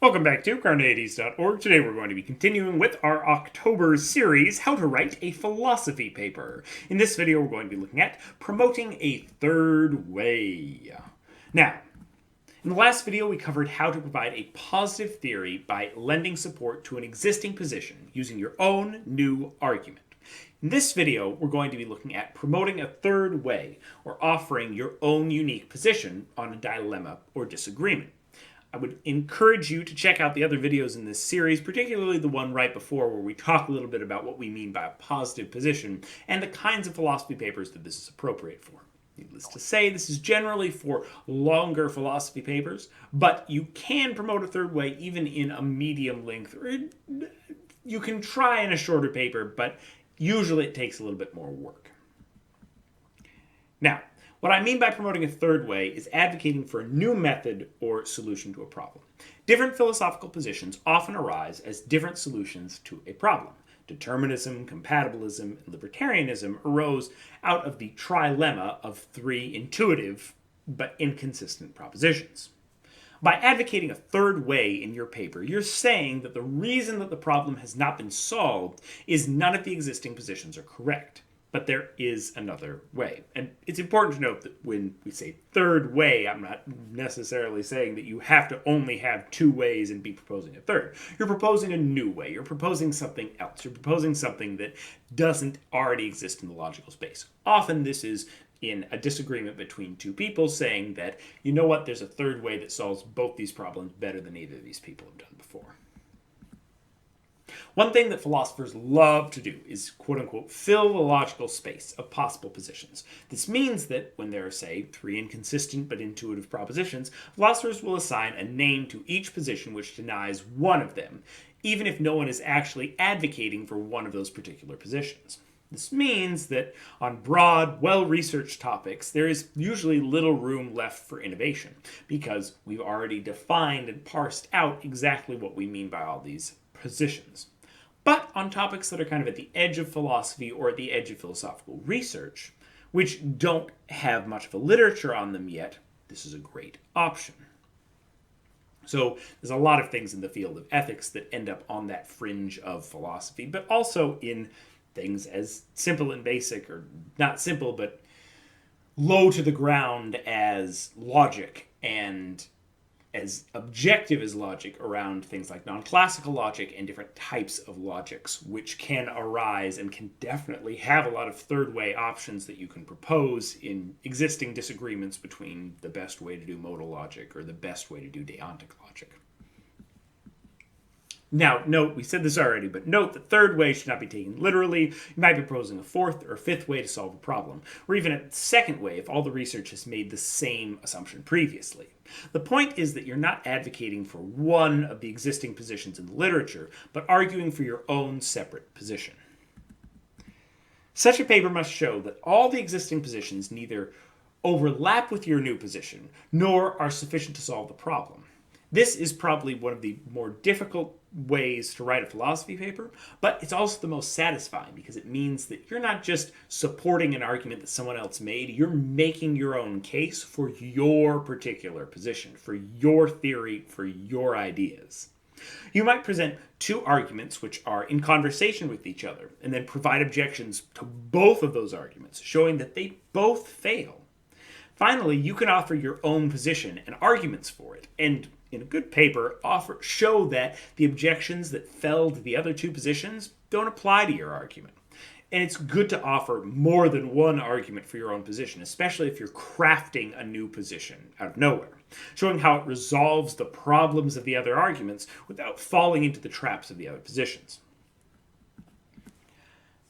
Welcome back to Carneades.org. Today we're going to be continuing with our October series, How to Write a Philosophy Paper. In this video, we're going to be looking at promoting a third way. Now, in the last video, we covered how to provide a positive theory by lending support to an existing position using your own new argument. In this video, we're going to be looking at promoting a third way, or offering your own unique position on a dilemma or disagreement. I would encourage you to check out the other videos in this series, particularly the one right before where we talk a little bit about what we mean by a positive position and the kinds of philosophy papers that this is appropriate for. Needless to say, this is generally for longer philosophy papers, but you can promote a third way even in a medium length, or you can try in a shorter paper, but usually it takes a little bit more work. Now, what I mean by promoting a third way is advocating for a new method or solution to a problem. Different philosophical positions often arise as different solutions to a problem. Determinism, compatibilism, and libertarianism arose out of the trilemma of three intuitive but inconsistent propositions. By advocating a third way in your paper, you're saying that the reason that the problem has not been solved is none of the existing positions are correct. But there is another way. And it's important to note that when we say third way, I'm not necessarily saying that you have to only have two ways and be proposing a third. You're proposing a new way. You're proposing something else. You're proposing something that doesn't already exist in the logical space. Often this is in a disagreement between two people saying that, you know what, there's a third way that solves both these problems better than either of these people have done before. One thing that philosophers love to do is, quote-unquote, fill the logical space of possible positions. This means that when there are, say, three inconsistent but intuitive propositions, philosophers will assign a name to each position which denies one of them, even if no one is actually advocating for one of those particular positions. This means that on broad, well-researched topics, there is usually little room left for innovation, because we've already defined and parsed out exactly what we mean by all these positions. But on topics that are kind of at the edge of philosophy or at the edge of philosophical research, which don't have much of a literature on them yet, this is a great option. So there's a lot of things in the field of ethics that end up on that fringe of philosophy, but also in things as simple and basic, or not simple, but low to the ground as logic and as objective as logic around things like non-classical logic and different types of logics, which can arise and can definitely have a lot of third way options that you can propose in existing disagreements between the best way to do modal logic or the best way to do deontic logic. Now, note, we said this already, but note that third way should not be taken literally. You might be proposing a fourth or fifth way to solve a problem, or even a second way if all the research has made the same assumption previously. The point is that you're not advocating for one of the existing positions in the literature, but arguing for your own separate position. Such a paper must show that all the existing positions neither overlap with your new position, nor are sufficient to solve the problem. This is probably one of the more difficult ways to write a philosophy paper, but it's also the most satisfying because it means that you're not just supporting an argument that someone else made, you're making your own case for your particular position, for your theory, for your ideas. You might present two arguments which are in conversation with each other, and then provide objections to both of those arguments, showing that they both fail. Finally, you can offer your own position and arguments for it, and in a good paper, show that the objections that felled the other two positions don't apply to your argument. And it's good to offer more than one argument for your own position, especially if you're crafting a new position out of nowhere, showing how it resolves the problems of the other arguments without falling into the traps of the other positions.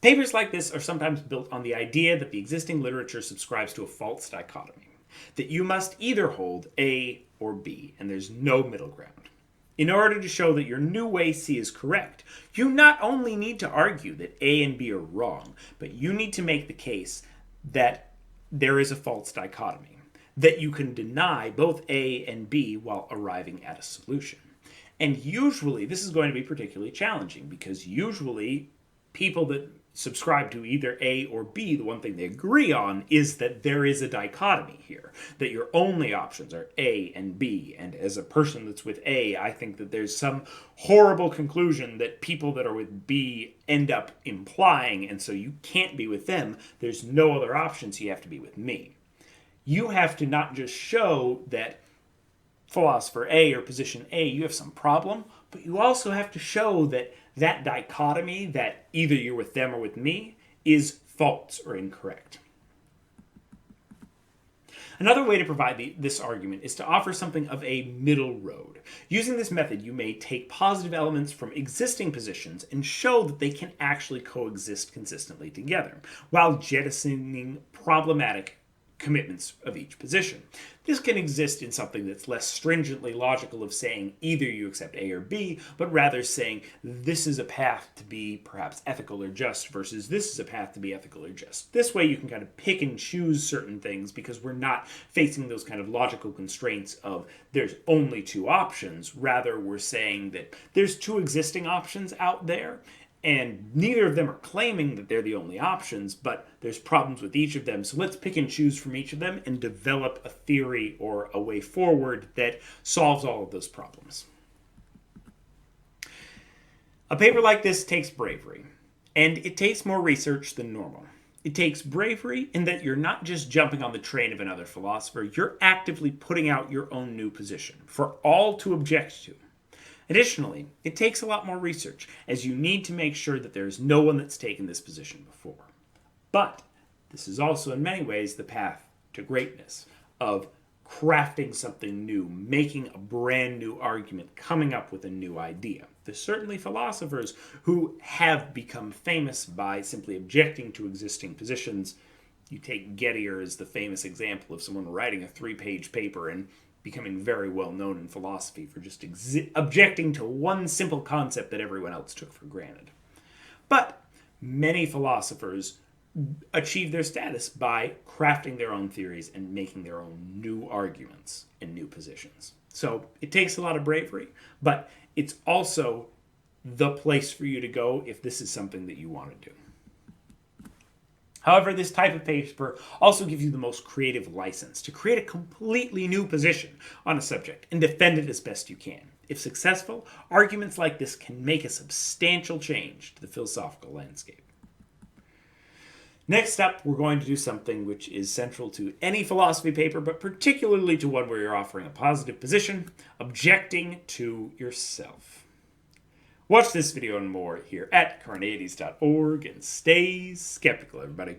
Papers like this are sometimes built on the idea that the existing literature subscribes to a false dichotomy, that you must either hold A or B, and there's no middle ground. In order to show that your new way C is correct, you not only need to argue that A and B are wrong, but you need to make the case that there is a false dichotomy, that you can deny both A and B while arriving at a solution. And usually this is going to be particularly challenging because usually people that subscribe to either A or B, the one thing they agree on is that there is a dichotomy here, that your only options are A and B. And as a person that's with A, I think that there's some horrible conclusion that people that are with B end up implying, and so you can't be with them. There's no other options. You have to be with me. You have to not just show that philosopher A or position A, you have some problem, but you also have to show that that dichotomy, that either you're with them or with me, is false or incorrect. Another way to provide this argument is to offer something of a middle road. Using this method, you may take positive elements from existing positions and show that they can actually coexist consistently together, while jettisoning problematic commitments of each position. This can exist in something that's less stringently logical of saying either you accept A or B, but rather saying this is a path to be perhaps ethical or just versus this is a path to be ethical or just. This way you can kind of pick and choose certain things because we're not facing those kind of logical constraints of there's only two options. Rather, we're saying that there's two existing options out there, and neither of them are claiming that they're the only options, but there's problems with each of them. So let's pick and choose from each of them and develop a theory or a way forward that solves all of those problems. A paper like this takes bravery, and it takes more research than normal. It takes bravery in that you're not just jumping on the train of another philosopher, you're actively putting out your own new position for all to object to. Additionally, it takes a lot more research, as you need to make sure that there is no one that's taken this position before. But this is also in many ways the path to greatness, of crafting something new, making a brand new argument, coming up with a new idea. There's certainly philosophers who have become famous by simply objecting to existing positions. You take Gettier as the famous example of someone writing a 3-page paper and becoming very well known in philosophy for just objecting to one simple concept that everyone else took for granted. But many philosophers achieve their status by crafting their own theories and making their own new arguments and new positions. So it takes a lot of bravery, but it's also the place for you to go if this is something that you want to do. However, this type of paper also gives you the most creative license to create a completely new position on a subject and defend it as best you can. If successful, arguments like this can make a substantial change to the philosophical landscape. Next up, we're going to do something which is central to any philosophy paper, but particularly to one where you're offering a positive position, objecting to yourself. Watch this video and more here at Carneades.org, and stay skeptical, everybody.